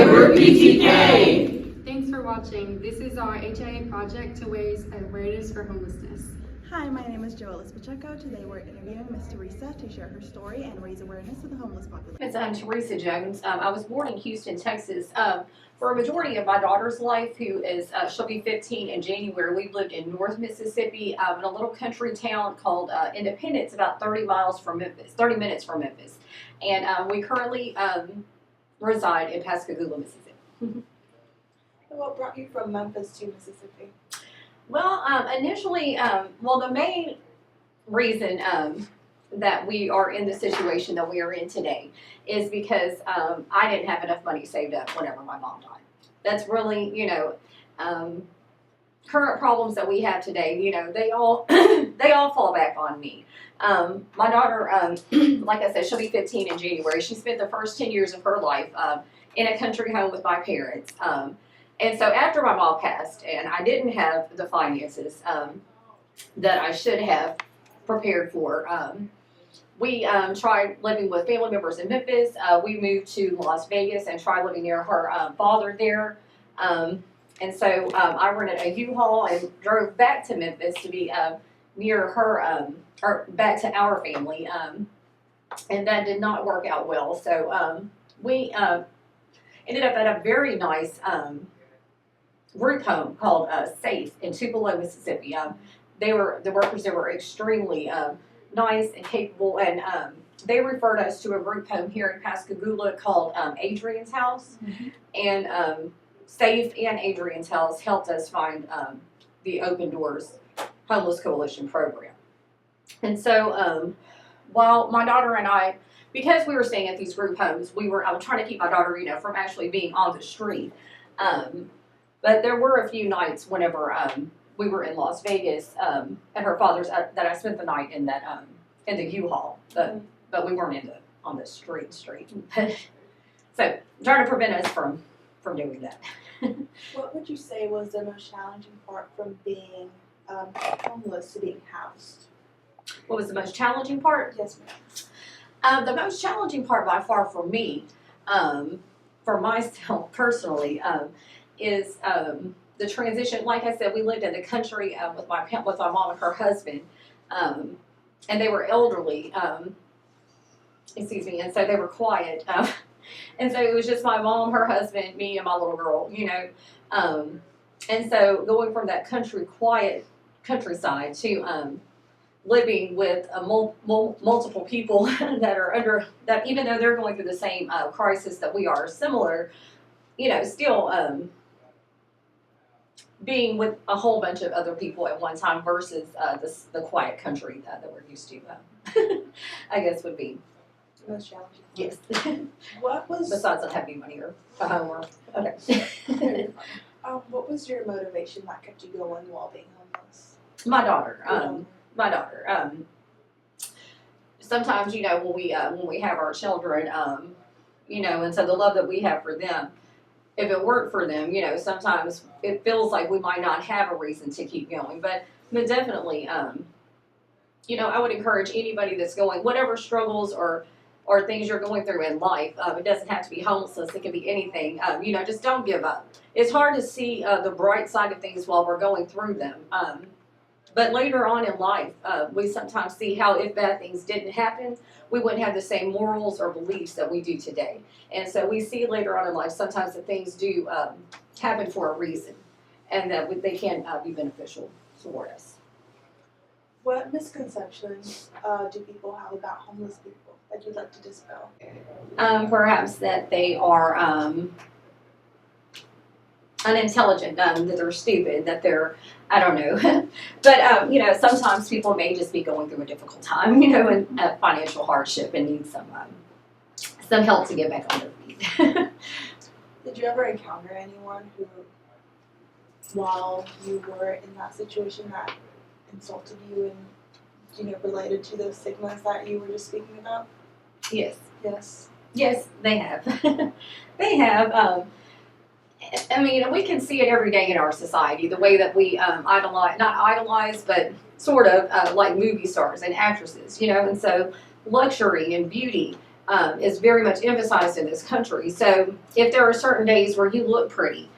we're PTK! Thanks for watching. This is our HIA project to raise awareness for homelessness. Hi, my name is Joelis Pacheco. Today we're interviewing Miss Teresa to share her story and raise awareness of the homeless population. I'm Teresa Jones. I was born in Houston, Texas. For a majority of my daughter's life, who is, she'll be 15 in January, we've lived in North Mississippi in a little country town called Independence, about 30 minutes from Memphis. And we currently reside in Pascagoula, Mississippi. What brought you from Memphis to Mississippi? Well, initially, the main reason that we are in the situation that we are in today is because I didn't have enough money saved up whenever my mom died. That's really, current problems that we have today, they all they all fall back on me. My daughter, like I said, she'll be 15 in January. She spent the first 10 years of her life in a country home with my parents. And so after my mom passed and I didn't have the finances that I should have prepared for, we tried living with family members in Memphis. We moved to Las Vegas and tried living near her father there. And so I rented a U-Haul and drove back to Memphis to be near her, or back to our family. And that did not work out well. So we ended up at a very nice group home called Safe in Tupelo, Mississippi. The workers there were extremely nice and capable, and they referred us to a group home here in Pascagoula called Adrian's House. Mm-hmm. And Safe and Adrian's House helped us find the Open Doors Homeless Coalition program. And so while my daughter and I, because we were staying at these group homes, I was trying to keep my daughter, from actually being on the street. But there were a few nights whenever we were in Las Vegas at her father's that I spent the night in that in the U-Haul, but we weren't on the street. So trying to prevent us from doing that. What would you say was the most challenging part from being homeless to being housed? What was the most challenging part? Yes, ma'am. The most challenging part by far for me, for myself personally, is the transition. Like I said, we lived in the country with my mom and her husband, and they were elderly. And so they were quiet. And so it was just my mom, her husband, me, and my little girl. And so going from that countryside to living with multiple people that are under that, even though they're going through the same crisis that we are, similar, still being with a whole bunch of other people at one time versus the quiet country that we're used to, I guess would be Most challenging. yes. What was Besides not having money or a home or okay. What was your motivation that kept you going while being homeless? My daughter. Sometimes, when we have our children, and so the love that we have for them, if it weren't for them, sometimes it feels like we might not have a reason to keep going. But definitely, I would encourage anybody that's going, whatever struggles or things you're going through in life, it doesn't have to be homelessness, it can be anything, just don't give up. It's hard to see the bright side of things while we're going through them. But later on in life, we sometimes see how if bad things didn't happen, we wouldn't have the same morals or beliefs that we do today. And so we see later on in life sometimes that things do happen for a reason, and that they can be beneficial toward us. What misconceptions do people have about homeless people that you'd like to dispel? Perhaps that they are unintelligent, that they're stupid, that they're, I don't know. But, sometimes people may just be going through a difficult time, and financial hardship and need some help to get back on their feet. Did you ever encounter anyone who, while you were in that situation, that insulted you and, related to those stigmas that you were just speaking about? Yes. Yes. Yes, they have. They have. We can see it every day in our society, the way that we not idolize, but sort of like movie stars and actresses, and so luxury and beauty is very much emphasized in this country. So if there are certain days where you look pretty,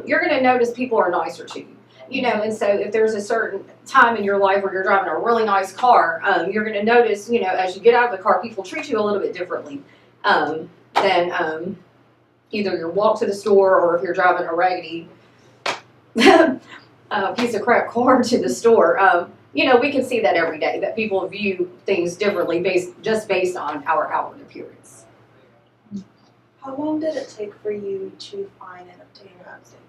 you're going to notice people are nicer to you. You know, and so if there's a certain time in your life where you're driving a really nice car, you're going to notice, you know, as you get out of the car, people treat you a little bit differently than either your walk to the store or if you're driving a raggedy piece of crap car to the store. You know, we can see that every day, that people view things differently based on our outward appearance. How long did it take for you to find and obtain housing?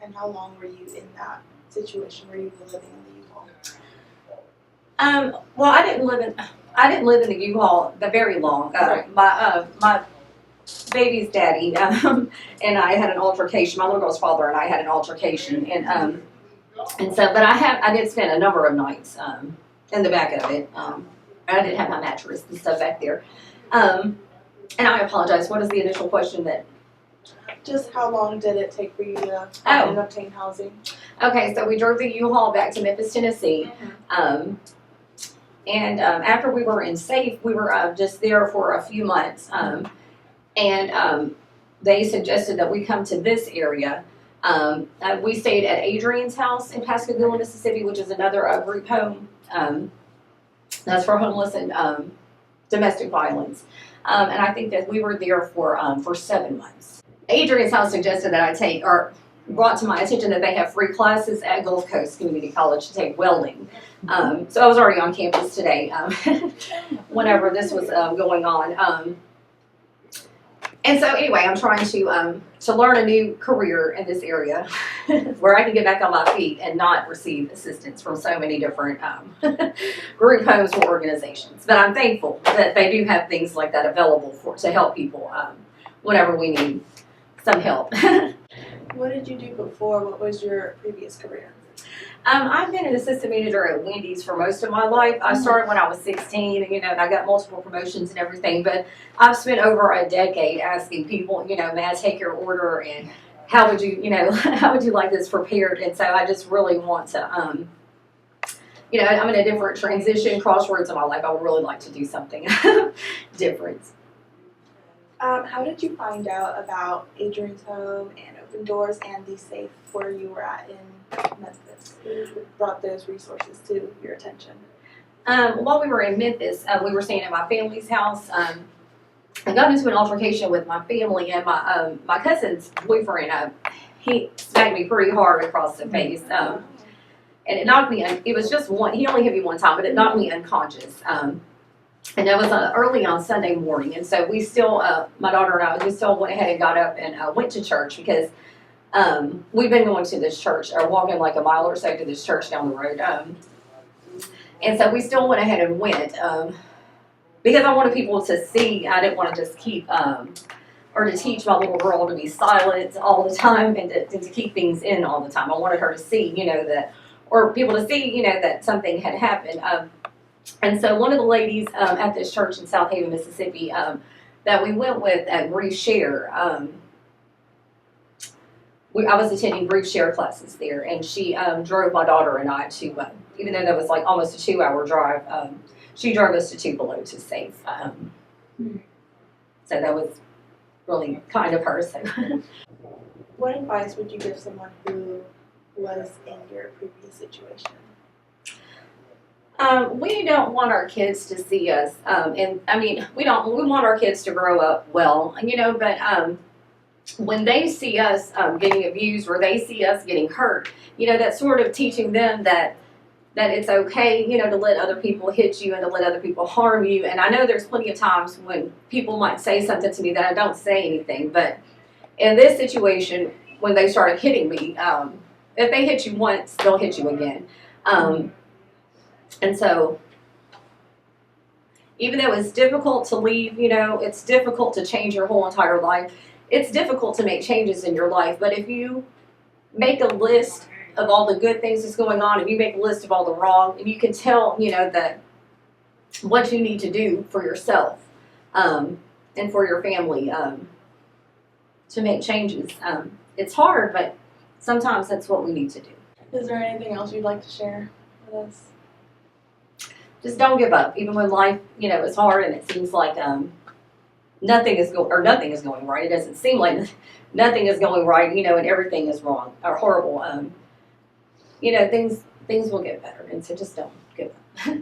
And how long were you in that situation where you were living in the U-Haul? Well, I didn't live in the U-Haul very long. Right. My baby's daddy and I had an altercation. My little girl's father and I had an altercation, and so, but I did spend a number of nights in the back of it. I didn't have my mattress and stuff back there. And I apologize. What is the initial question that? Just how long did it take for you to find and obtain housing? Okay, so we drove the U-Haul back to Memphis, Tennessee. And after we were in safe, we were just there for a few months. And they suggested that we come to this area. We stayed at Adrian's house in Pascagoula, Mississippi, which is another group home. That's for homeless and domestic violence. And I think that we were there for 7 months. Adrian's house suggested that I take, or brought to my attention that they have free classes at Gulf Coast Community College to take welding. So I was already on campus today whenever this was going on. And so anyway, I'm trying to learn a new career in this area where I can get back on my feet and not receive assistance from so many different group homes or organizations. But I'm thankful that they do have things like that available to help people whenever we need some help. What did you do before? What was your previous career? I've been an assistant manager at Wendy's for most of my life. I started when I was 16, and, and I got multiple promotions and everything, but I've spent over a decade asking people, may I take your order, and how would you, how would you like this prepared? And so I just really want to, I'm in a different transition, crossroads in my life. I would really like to do something different. How did you find out about Adrian's home and Open Doors and the safe where you were at in Memphis? Who brought those resources to your attention? While we were in Memphis, we were staying at my family's house. I got into an altercation with my family, and my cousin's boyfriend, he smacked me pretty hard across the face. And it knocked me, it was just one, he only hit me one time, but it knocked me unconscious. And that was early on Sunday morning, and so we still, my daughter and I, we still went ahead and got up and went to church because we've been going to this church, or walking like a mile or so to this church down the road. And so we still went ahead and went because I wanted people to see. I didn't want to just keep, or to teach my little girl to be silent all the time and to keep things in all the time. I wanted her to see, that, or people to see, that something had happened. And so one of the ladies at this church in South Haven, Mississippi, that we went with at Grief Share, I was attending Grief Share classes there, and she drove my daughter and I to, even though that was like almost a 2-hour drive, she drove us to Tupelo to safe. So that was really kind of her. So. What advice would you give someone who was in your previous situation? We don't want our kids to see us, and I mean, we want our kids to grow up well, but when they see us getting abused, or they see us getting hurt, that's sort of teaching them that it's okay, to let other people hit you and to let other people harm you. And I know there's plenty of times when people might say something to me that I don't say anything, but in this situation, when they started hitting me, if they hit you once, they'll hit you again. And so, even though it's difficult to leave, it's difficult to change your whole entire life. It's difficult to make changes in your life, but if you make a list of all the good things that's going on, if you make a list of all the wrong, and you can tell, that what you need to do for yourself and for your family to make changes. It's hard, but sometimes that's what we need to do. Is there anything else you'd like to share with us? Just don't give up, even when life, is hard and it seems like nothing is going right. It doesn't seem like nothing is going right, you know, and everything is wrong or horrible. You know, things will get better, and so just don't give up.